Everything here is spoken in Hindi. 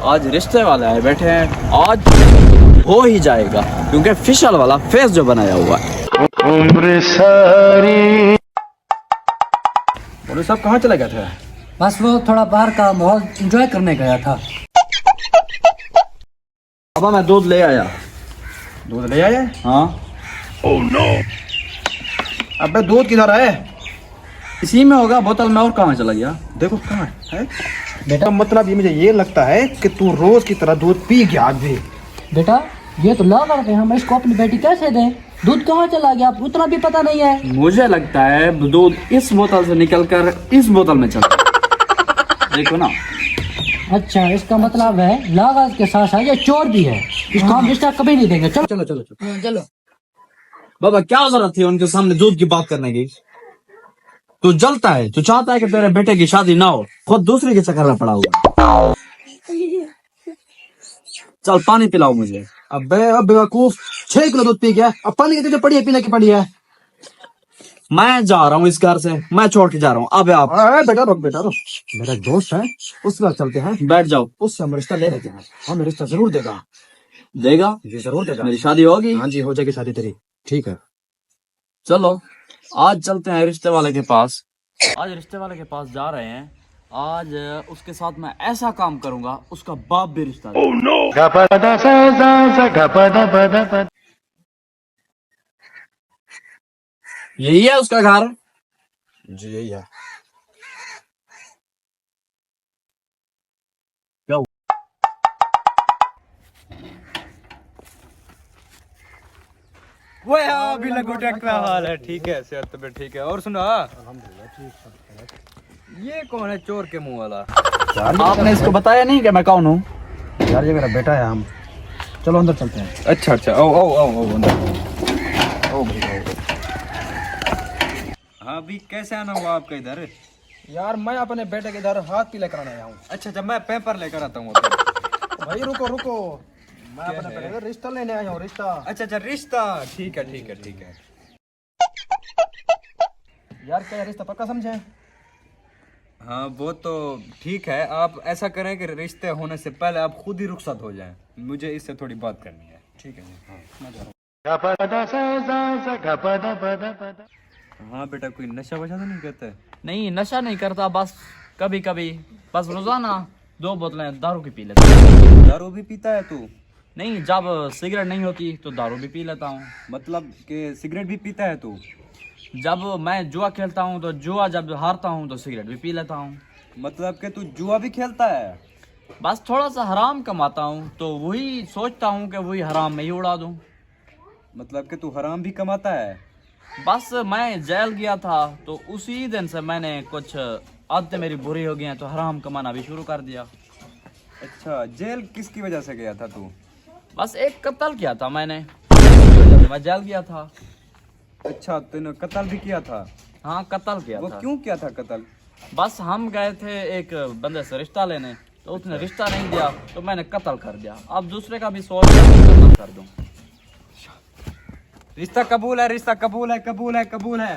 आज रिश्ते वाले आए बैठे हैं, आज हो ही जाएगा क्योंकि फिशल वाला फेस जो बनाया हुआ है। उम्र सारी। बोले साहब कहाँ चले गए थे? बस वो थोड़ा बाहर का माहौल एंजॉय करने गया था। अब मैं दूध ले आया। दूध ले आए? हाँ। Oh no. अबे दूध किधर है? इसी में होगा, बोतल में और कहाँ चला गया? देखो कहाँ है बेटा। मतलब ये मुझे ये लगता है कि तू रोज की तरह दूध पी गया आज भी। बेटा ये तो ला करके हम इसको अपनी बेटी कैसे दें? दूध कहाँ चला गया उतना भी पता नहीं है। मुझे लगता है दूध इस बोतल से निकलकर इस बोतल में चला। देखो ना। अच्छा इसका मतलब है लावाज के साथ साथ ये चोर भी है। इसको हम रिश्ता कभी नहीं देंगे। चलो चलो चलो चलो चलो। बाबा क्या जरूरत थी उनके सामने दूध की बात करने की? तू जलता है, तू चाहता है कि तेरे बेटे की शादी ना हो, खुद दूसरे के चक्कर में पड़ा हुआ। चल पानी पिलाओ मुझे। अबे अब बेवकूफ 6 किलो दूध पी गया, अब पानी की तुझे पड़ी है, पीने की पड़ी है। मैं जा रहा हूँ इस घर से, मैं छोड़ के जा रहा हूँ। अब आप बेटा रुक मेरा एक दोस्त है, उसके साथ चलते हैं। बैठ जाओ। उससे हम रिश्ता ले लेते हैं, हमें रिश्ता जरूर देगा। देगा? जी जरूर देगा। मेरी शादी होगी? हाँ जी हो जाएगी शादी तेरी। ठीक है चलो आज चलते हैं रिश्ते वाले के पास। आज रिश्ते वाले के पास जा रहे हैं। आज उसके साथ मैं ऐसा काम करूंगा, उसका बाप भी रिश्ता देगा। Oh no. यही है उसका घर? जी यही है। क्या वो अभी लंगोटिया क्या हाल है? ठीक है, सेहत में ठीक है। और सुना, ये कौन है चोर के मुंह वाला? आपने इसको बताया नहीं कि मैं कौन हूँ? यार ये मेरा बेटा है। हम चलो अंदर चलते हैं। अच्छा अच्छा, ओ ओ ओ ओ अंदर। ओ भाई ओ। हाँ अभी कैसे आना हुआ आपका इधर? यार मैं अपने बेटे के इधर हाथ पीले कराने आया हूँ। अच्छा अच्छा, मैं पेपर लेकर आता हूँ। भाई रुको रुको, मैं अपने बेटे का रिश्ता लेने आया हूँ। रिश्ता? अच्छा अच्छा, रिश्ता। ठीक है ठीक है ठीक है। यार क्या रिश्ता पक्का समझे? हाँ वो तो ठीक है। आप ऐसा करें कि रिश्ते होने से पहले आप खुद ही रुखसत हो जाएं, मुझे इससे थोड़ी बात करनी है। ठीक है जी। हाँ मैं जा रहा हूँ। हाँ बेटा, कोई नशा वशा तो नहीं करते? नहीं नशा नहीं करता, बस कभी कभी, बस रोजाना 2 बोतलें दारू की पी लेता हूँ। दारू भी पीता है तू? नहीं, जब सिगरेट नहीं होती तो दारू भी पी लेता हूँ। मतलब कि सिगरेट भी पीता है तू? जब मैं जुआ खेलता हूँ तो जुआ जब हारता हूँ तो सिगरेट भी पी लेता हूँ। मतलब कि तू जुआ भी खेलता है? बस थोड़ा सा हराम कमाता हूँ तो वही सोचता हूँ कि वही हराम में ही उड़ा दूँ। मतलब कि तू हराम भी कमाता है? बस मैं जेल गया था तो उसी दिन से मैंने कुछ आदतें मेरी बुरी हो गई हैं तो हराम कमाना भी शुरू कर दिया। अच्छा, जेल किसकी वजह से गया था तू? बस एक कत्ल किया था मैंने, इसी वजह से मैं जेल गया था। अच्छा, तूने कत्ल भी किया था? हाँ कत्ल किया वो था। क्यों किया था कत्ल? बस हम गए थे एक बंदे से रिश्ता लेने, तो उसने रिश्ता नहीं दिया तो मैंने कत्ल कर दिया। अब दूसरे का भी सोच कत्ल कर दूं। रिश्ता कबूल है, रिश्ता कबूल है, कबूल है, कबूल है।